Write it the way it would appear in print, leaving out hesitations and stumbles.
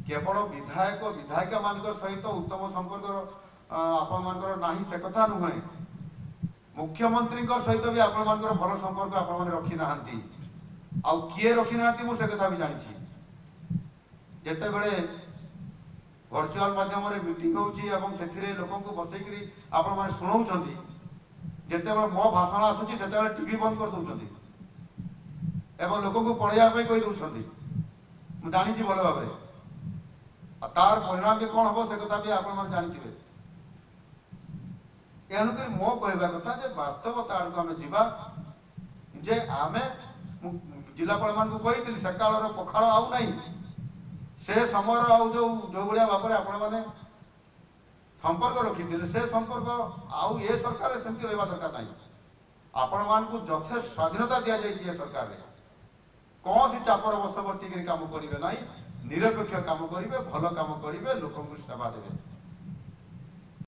केवल विधायक विधायिका मान सहित उत्तम संपर्क आपण नाही से कथा नुहे मुख्यमंत्री सहित भी आपण भल संपर्क आपण रखी ना आउ किए रखी ना से कथा भी जानी जिते बड़े वर्चुआल माध्यम मीटिंग होती लोक बसैक आपण शुणाऊँ जिते बड़े मो भाषण आसूँ से टीवी बंद कर दौरान एवं लोक को पढ़ाई कही दौरान मुझे जानी भल भाव तार परिणाम भी कौन हम से कथा भी आप जानते तेणुक मो कहवा कथा वास्तवता आड़ को आम जा जे आम जिलापाल मान कही से कालर पखाड़ आउ ना से समय जो भाया भाव में आपण मैंने संपर्क रखी से संपर्क आउ ये सरकार सेमती रहा दरकार ना आपण मान यथेष्ट स्वाधीनता दि जाए सरकार कौन सी चापर बसवर्ती काम करेंगे ना निरपेक्ष काम करेंगे भल काम करेंगे लोक सेवा देवे।